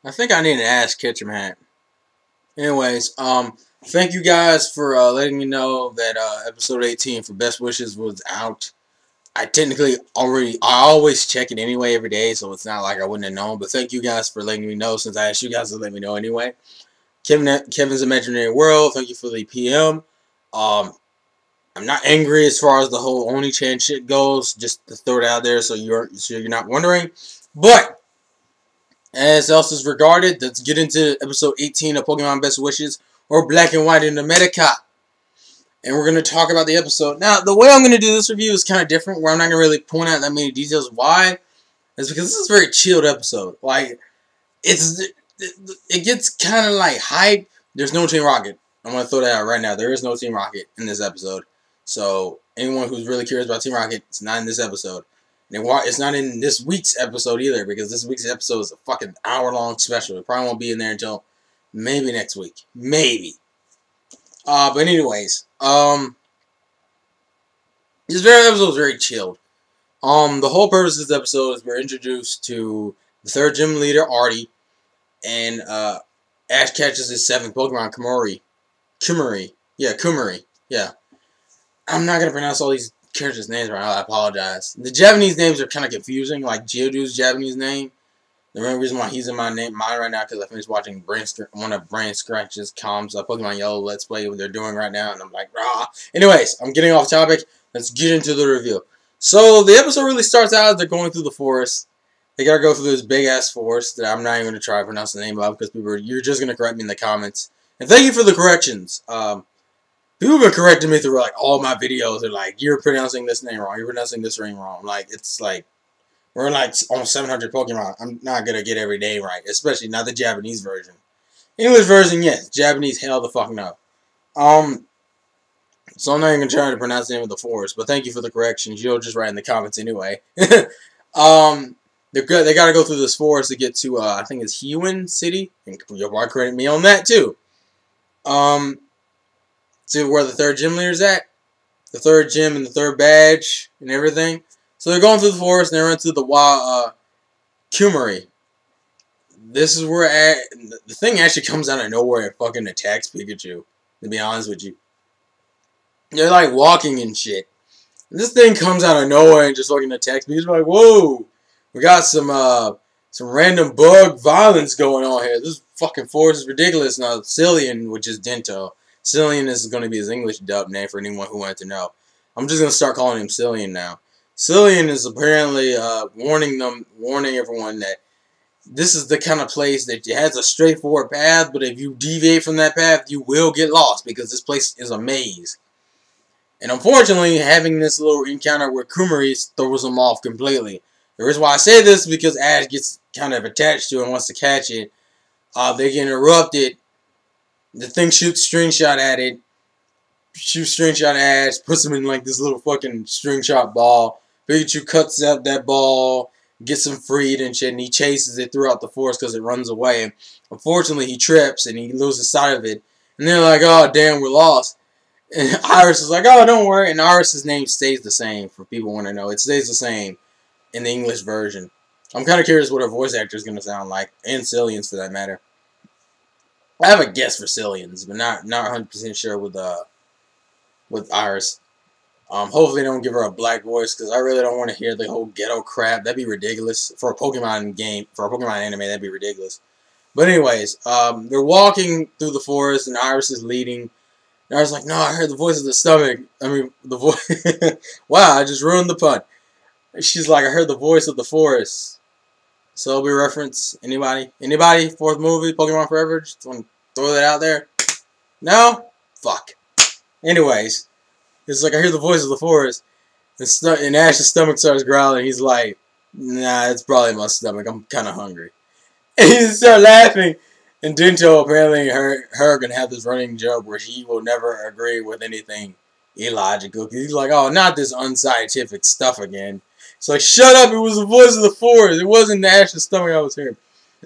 I think I need an ass Ketchum hat. Anyways, thank you guys for letting me know that episode 18 for Best Wishes was out. I always check it anyway every day, so it's not like I wouldn't have known. But thank you guys for letting me know since I asked you guys to let me know anyway. Kevin's Imaginary World, thank you for the PM. Um, I'm not angry as far as the whole Oni-chan shit goes. Just to throw it out there so you're not wondering. But as else is regarded, let's get into episode 18 of Pokemon Best Wishes, or Black and White in America. And we're going to talk about the episode. Now, the way I'm going to do this review is kind of different, where I'm not going to really point out that many details. Why? Is because this is a very chilled episode. Like, it gets kind of like hype. There's no Team Rocket. I'm going to throw that out right now. There is no Team Rocket in this episode. So, anyone who's really curious about Team Rocket, it's not in this episode. And it's not in this week's episode either, because this week's episode is a fucking hour-long special. It probably won't be in there until maybe next week. Maybe. But anyways, this very episode is very chilled. The whole purpose of this episode is we're introduced to the third gym leader, Artie, and Ash catches his seventh Pokemon, Kumari. Yeah. I'm not gonna pronounce all these characters' names right now. I apologize. The Japanese names are kind of confusing, like Geodude's Japanese name. The main reason why he's in my mind right now because I finished watching one of Brain Scratch's comms, Pokemon Yellow Let's Play, what they're doing right now, and I'm like, rah. Anyways, I'm getting off topic. Let's get into the review. So the episode really starts out as they're going through the forest. They gotta go through this big ass forest that I'm not even gonna try to pronounce the name of because you're just gonna correct me in the comments. And thank you for the corrections. People have been correcting me through like all my videos. They're like, you're pronouncing this name wrong. You're pronouncing this name wrong. Like it's like we're like on 700 Pokemon. I'm not gonna get every name right, especially not the Japanese version. English version, yes. Japanese, hell the fuck no. So I'm not even trying to pronounce the name of the forest, but thank you for the corrections. You'll just write in the comments anyway. They gotta go through this forest to get to I think it's Hewan City, and you'll probably credit me on that too. To where the third gym leader's at, the third gym and the third badge and everything. So they're going through the forest and they're into the wild Kumari. This is where the thing actually comes out of nowhere and fucking attacks Pikachu. To be honest with you, they're like walking and shit. And this thing comes out of nowhere and just fucking attacks Pikachu. Like, whoa, we got some random bug violence going on here. This fucking forest is ridiculous. Now Cillian, which is Dento. Cillian is going to be his English dub name for anyone who wanted to know. I'm just going to start calling him Cillian now. Cillian is apparently warning everyone that this is the kind of place that has a straightforward path, but if you deviate from that path, you will get lost because this place is a maze. And unfortunately, having this little encounter with Kumari throws him off completely. The reason why I say this is because Ash gets kind of attached to it and wants to catch it. They get interrupted. The thing shoots string shot at it. Shoots string shot at Ash. Puts him in like this little fucking string shot ball. Pikachu cuts out that ball. Gets him freed and shit. And he chases it throughout the forest because it runs away. Unfortunately, he trips and he loses sight of it. And they're like, oh, damn, we're lost. And Iris is like, oh, don't worry. And Iris' name stays the same for people who want to know. It stays the same in the English version. I'm kind of curious what her voice actor is going to sound like. And Cillian's for that matter. I have a guess for Cillian's, but not 100% sure with Iris. Hopefully they don't give her a black voice, because I really don't want to hear the whole ghetto crap. That'd be ridiculous. For a Pokemon game, for a Pokemon anime, that'd be ridiculous. But anyways, they're walking through the forest, and Iris is leading. And Iris is like, no, I heard the voice of the stomach. I mean, the voice. Wow, I just ruined the pun. She's like, I heard the voice of the forest. So it'll be reference. Anybody? Anybody? Fourth movie, Pokemon Forever? Just want to throw that out there? No? Fuck. Anyways, it's like I hear the voice of the forest, and Ash's stomach starts growling. He's like, nah, it's probably my stomach. I'm kind of hungry. And he starts laughing. And Dento apparently her gonna have this running joke where he will never agree with anything illogical. He's like, oh, not this unscientific stuff again. It's like, shut up, it was the voice of the forest. It wasn't the Ash's stomach I was hearing.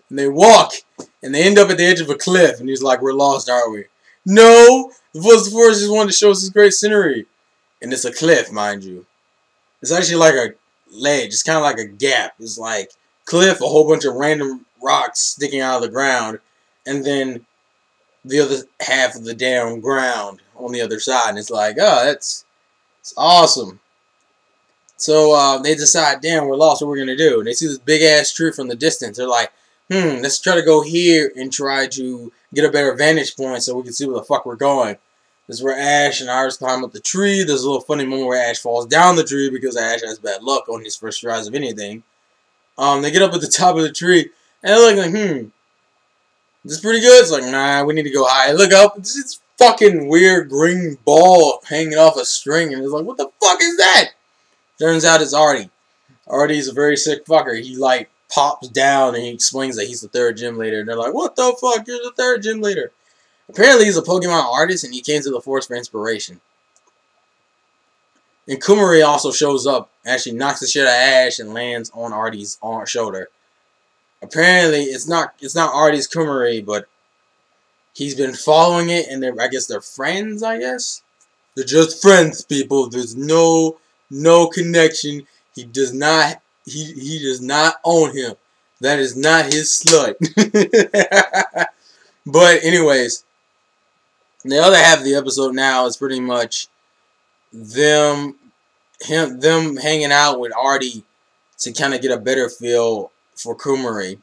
And they walk, and they end up at the edge of a cliff, and he's like, we're lost, aren't we? No! The voice of the forest just wanted to show us this great scenery. And it's a cliff, mind you. It's actually like a ledge. It's kind of like a gap. It's like cliff, a whole bunch of random rocks sticking out of the ground, and then the other half of the damn ground on the other side. And it's like, oh, it's awesome. So they decide, damn, we're lost. What we're gonna do? And they see this big ass tree from the distance. They're like, let's try to go here and try to get a better vantage point so we can see where the fuck we're going. This is where Ash and Iris climb up the tree. There's a little funny moment where Ash falls down the tree because Ash has bad luck on his first tries of anything. They get up at the top of the tree and they're like, this is pretty good. It's like, nah, we need to go high. Look up, it's this fucking weird green ball hanging off a string, and it's like, what the fuck is that? Turns out it's Artie. Artie's a very sick fucker. He like pops down and he explains that he's the third gym leader, and they're like, what the fuck? You're the third gym leader. Apparently he's a Pokemon artist and he came to the forest for inspiration. And Kumari also shows up, actually knocks the shit out of Ash and lands on Artie's shoulder. Apparently it's not Artie's Kumari, but he's been following it, and I guess they're friends, I guess. They're just friends, people. There's no connection. He does not own him. That is not his slut. But anyways, the other half of the episode now is pretty much them hanging out with Artie to kind of get a better feel for Kumari.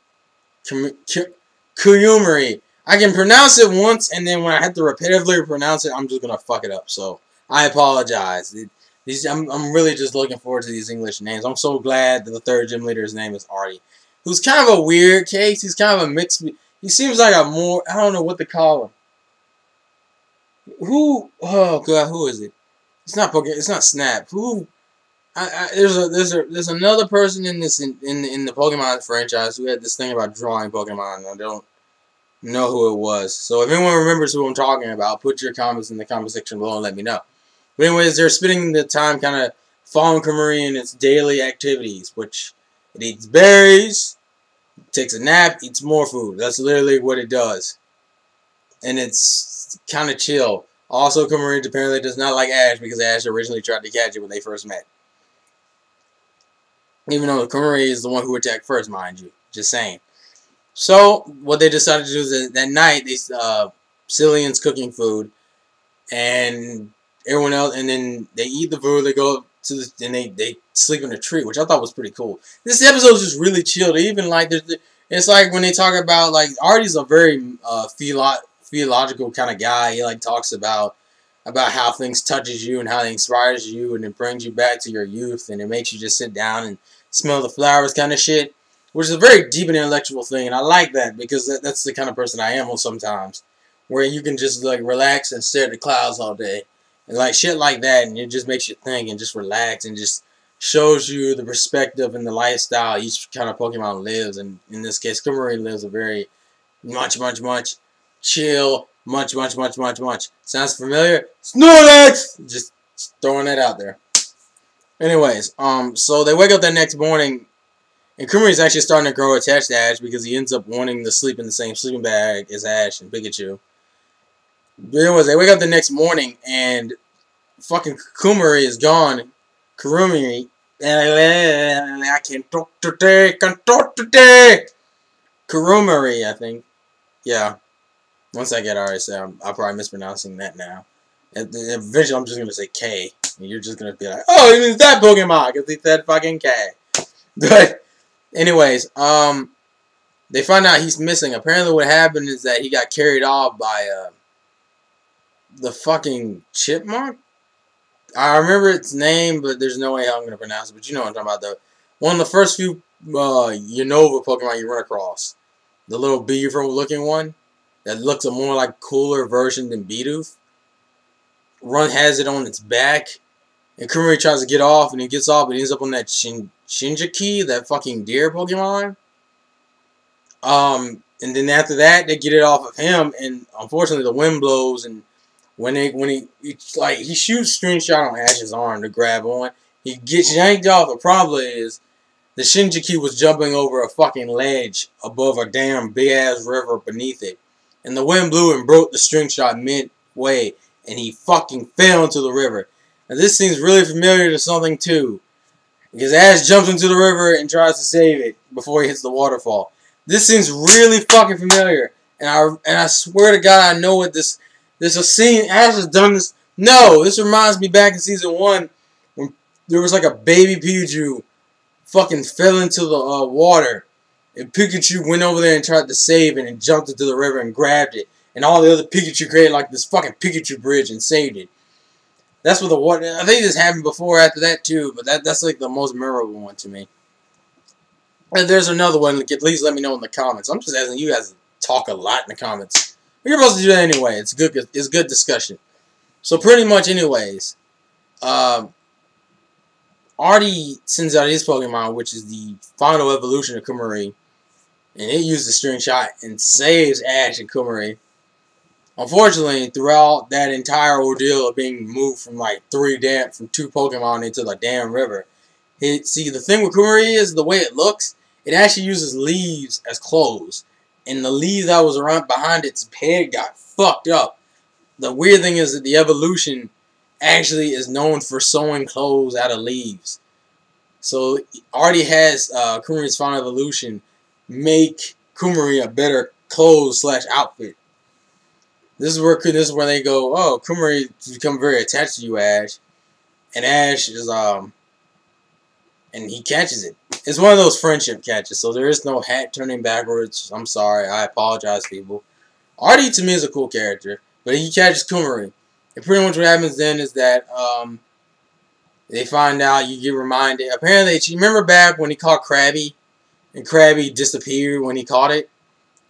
Kuyumari. I can pronounce it once, and then when I have to repetitively pronounce it, I'm just gonna fuck it up. So I apologize. I'm really just looking forward to these English names. I'm so glad that the third gym leader's name is Artie, who's kind of a weird case. He's kind of a mix. He seems like a more, I don't know what to call him. Oh god, who is it? It's not Pokemon. It's not Snap. There's another person in the Pokemon franchise who had this thing about drawing Pokemon. I don't know who it was. So if anyone remembers who I'm talking about, put your comments in the comment section below and let me know. But anyways, they're spending the time kind of following Kumari in its daily activities, which it eats berries, takes a nap, eats more food. That's literally what it does. And it's kind of chill. Also, Kumari apparently does not like Ash because Ash originally tried to catch it when they first met. Even though Kumari is the one who attacked first, mind you. Just saying. So, what they decided to do is that night, Cillian's cooking food, and everyone else, and then they eat the food, they go to the, and they sleep in a tree, which I thought was pretty cool. This episode is just really chill. They even like, it's like when they talk about, like, Artie's a very theological kind of guy. He like talks about how things touches you and how it inspires you and it brings you back to your youth and it makes you just sit down and smell the flowers kind of shit, which is a very deep and intellectual thing, and I like that because that's the kind of person I am sometimes, where you can just like relax and stare at the clouds all day and like shit like that, and it just makes you think and just relax and just shows you the perspective and the lifestyle each kind of Pokemon lives. And in this case, Kumari lives a very much chill, much. Sounds familiar? Snorlax! Just throwing that out there. Anyways, so they wake up that next morning, and Kumari's actually starting to grow attached to Ash because he ends up wanting to sleep in the same sleeping bag as Ash and Pikachu. But anyways, they wake up the next morning, and fucking Kumari is gone. Kurumi, I can't talk today, Kurumari, I think. Yeah. Once I get RSA, I'm probably mispronouncing that now. And eventually I'm just going to say K. And you're just going to be like, oh, it means that Pokemon, because he said fucking K. But, anyways, they find out he's missing. Apparently what happened is that he got carried off by, the fucking chipmunk? I remember its name, but there's no way how I'm going to pronounce it. But you know what I'm talking about, one of the first few, Unova Pokemon you run across. The little beaver-looking one. That looks a more like cooler version than Bidoof. Has it on its back. And Kumari tries to get off, and he gets off, but he ends up on that Shinjiki, that fucking deer Pokemon. And then after that, they get it off of him, and unfortunately the wind blows, and when he shoots String Shot on Ash's arm to grab on, he gets yanked off. The problem is the Shinjiki was jumping over a fucking ledge above a damn big ass river beneath it. And the wind blew and broke the String Shot midway, and he fucking fell into the river. Now this seems really familiar to something too, because Ash jumps into the river and tries to save it before he hits the waterfall. This seems really fucking familiar. And I swear to God, I know what this. There's a scene. Ash has done this. No, this reminds me back in season 1 when there was like a baby Pikachu fucking fell into the water. And Pikachu went over there and tried to save it and jumped into the river and grabbed it. And all the other Pikachu created like this fucking Pikachu bridge and saved it. That's what the water. I think this happened before or after that too, but that's like the most memorable one to me. And there's another one. Please let me know in the comments. I'm just asking you guys to talk a lot in the comments. You're supposed to do that anyway. It's good. It's good discussion. So pretty much, anyways, Artie sends out his Pokemon, which is the final evolution of Kumari, and it uses the string shot and saves Ash and Kumari. Unfortunately, throughout that entire ordeal of being moved from like from 2 Pokemon into the damn river, see, the thing with Kumari is the way it looks. It actually uses leaves as clothes. And the leaf that was around behind its head got fucked up. The weird thing is that the evolution actually is known for sewing clothes out of leaves. So Artie has Kumari's final evolution make Kumari a better clothes / outfit. This is where they go, oh, Kumari has become very attached to you, Ash. And Ash is and he catches it. It's one of those friendship catches, so there is no hat turning backwards. I'm sorry, I apologize, people. Artie to me is a cool character, but he catches Kumari. And pretty much what happens then is that they find out, you get reminded. Apparently, you remember back when he caught Krabby, and Krabby disappeared when he caught it?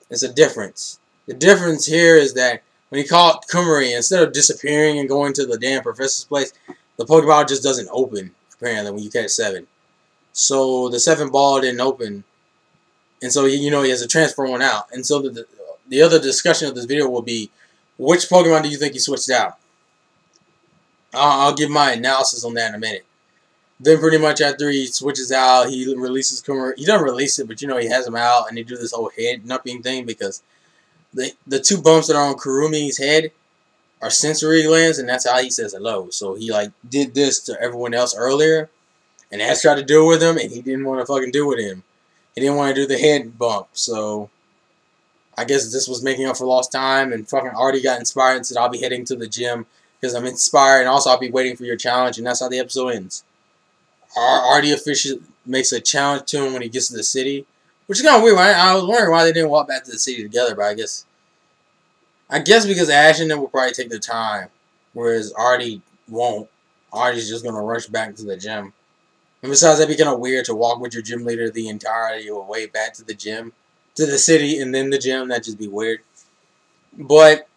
There's a difference. The difference here is that when he caught Kumari, instead of disappearing and going to the damn professor's place, the Pokeball just doesn't open, apparently, when you catch 7. So the 7th ball didn't open, and so he has to transfer one out. And so the other discussion of this video will be, which Pokemon do you think he switched out? I'll give my analysis on that in a minute. Then pretty much after he switches out, he releases Kumari. He doesn't release it, but he has him out, and they do this whole head nupping thing because the 2 bumps that are on Kurumi's head are sensory glands, and that's how he says hello. So he like did this to everyone else earlier. And Ash tried to do it with him, and he didn't want to fucking do it with him. He didn't want to do the head bump, so I guess this was making up for lost time, and fucking Artie got inspired and said, I'll be heading to the gym because I'm inspired, and also I'll be waiting for your challenge, and that's how the episode ends. Artie officially makes a challenge to him when he gets to the city, which is kind of weird. I was wondering why they didn't walk back to the city together, but I guess because Ash and them will probably take their time, whereas Artie won't. Artie's just going to rush back to the gym. And besides, that'd be kind of weird to walk with your gym leader the entirety of the way back to the gym, to the city, and then the gym. That'd just be weird. But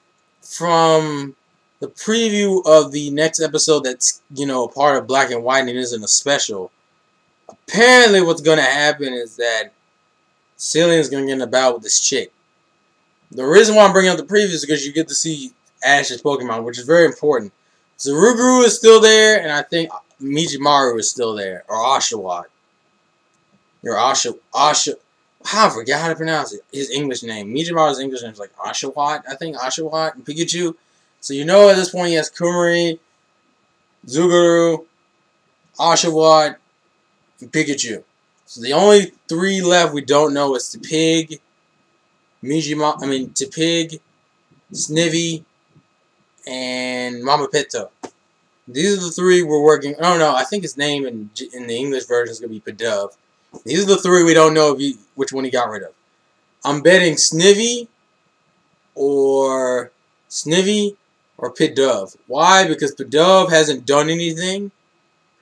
from the preview of the next episode that's, a part of Black and White and isn't a special, apparently what's going to happen is that Cillian's going to get in a battle with this chick. The reason why I'm bringing up the preview is because you get to see Ash's Pokemon, which is very important. Zaruguru is still there, and I think Mijimaru is still there, or Oshawott. I forgot how to pronounce it. His English name. Mijimaru's English name is like Oshawott, I think. Oshawott and Pikachu. So at this point he has Kumari, Zuguru, Oshawott, and Pikachu. So the only 3 left we don't know is Tepig, Tepig, Snivy, and Mamapito. These are the 3 we're working. Oh no, I think his name in the English version is gonna be Pidove. These are the 3 we don't know which one he got rid of. I'm betting Snivy or Pidove. Why? Because Pidove hasn't done anything,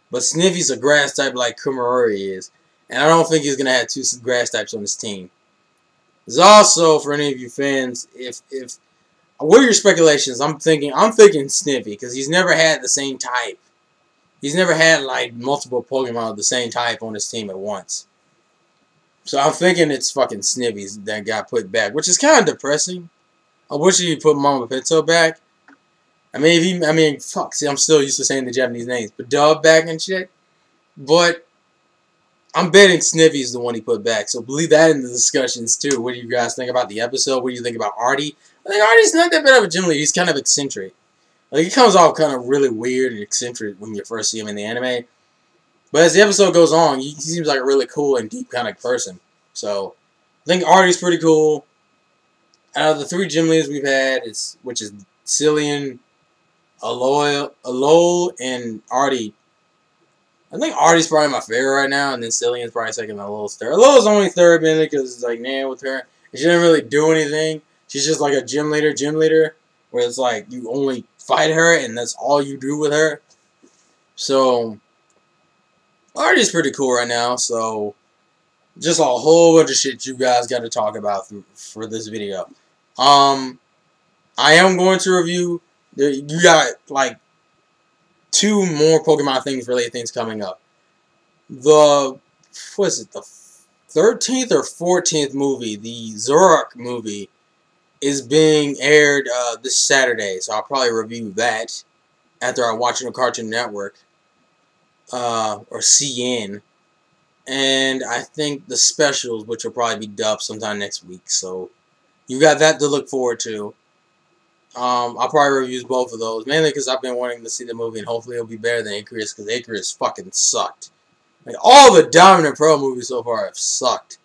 but Snivy's a grass type like Kumari is, and I don't think he's gonna have 2 grass types on his team. There's also, for any of you fans, what are your speculations? I'm thinking Snivy, because he's never had the same type. He's never had, like, multiple Pokemon of the same type on his team at once. So I'm thinking it's fucking Snivy that got put back, which is kind of depressing. I wish he put Mamapito back. Fuck, see, I'm still used to saying the Japanese names. But Dub back and shit. But I'm betting Snivy's the one he put back. So believe that in the discussions, too. What do you guys think about the episode? What do you think about Artie? I think Artie's not that bad of a gym leader. He's kind of eccentric. Like, he comes off kind of really weird and eccentric when you first see him in the anime. But as the episode goes on, he seems like a really cool and deep kind of person. So, I think Artie's pretty cool. Out of the 3 gym leaders we've had, which is Cillian, Alol, and Artie. I think Artie's probably my favorite right now, and then Cillian's probably second. Alol's third. Alol's only third, mainly because it's like, nah, with her, and she didn't really do anything. She's just like a gym leader, where it's like you only fight her, and that's all you do with her. So Artie's pretty cool right now. So just a whole bunch of shit you guys got to talk about for this video. I am going to review. You got like 2 more Pokemon related things coming up. The 13th or 14th movie, the Zoroark movie, is being aired this Saturday, so I'll probably review that after I watch it on Cartoon Network or CN. And I think the specials, which will probably be dubbed sometime next week, so you got that to look forward to. I'll probably review both of those, mainly because I've been wanting to see the movie, and hopefully it'll be better than Icarus, because Icarus fucking sucked. Like, all the Dominant Pro movies so far have sucked.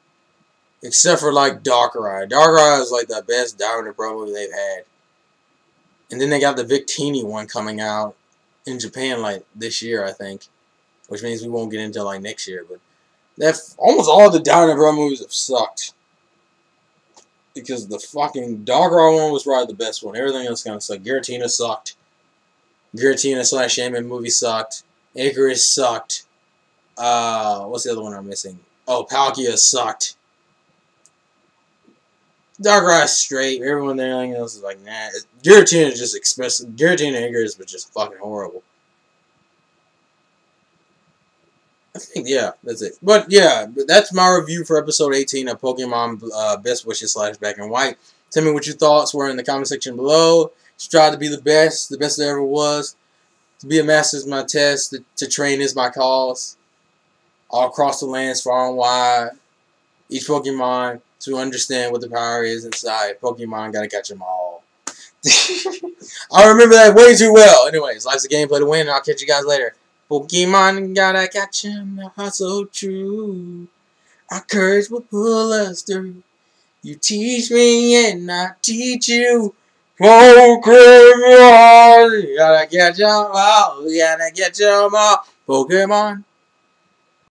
Except for, like, Darkrai. Darkrai is, like, the best Dominant Pro movie they've had. And then they got the Victini one coming out in Japan, like, this year, I think. Which means we won't get into, like, next year, but almost all the Dominant Pro movies have sucked. Because the fucking Darkrai one was probably the best one. Everything else kind of sucked. Giratina sucked. Giratina/Shaman movie sucked. Icarus sucked. What's the other one I'm missing? Oh, Palkia sucked. Darkrai straight. Everyone there, everything else is like, nah. Giratina is just expensive. Giratina and Icarus was just fucking horrible. I think, yeah, that's it. But, yeah, that's my review for episode 18 of Pokemon Best Wishes / Black and White. Tell me what your thoughts were in the comment section below. Strive to be the best there ever was. To be a master is my test. To train is my cause. All across the lands, far and wide. Each Pokemon, to understand what the power is inside. Pokemon, gotta catch them all. I remember that way too well. Anyways, life's a game, play to win, and I'll catch you guys later. Pokemon, gotta catch 'em, the heart's so true. Our courage will pull us through. You teach me and I teach you. Pokemon, gotta catch 'em all, gotta catch 'em all. Pokemon.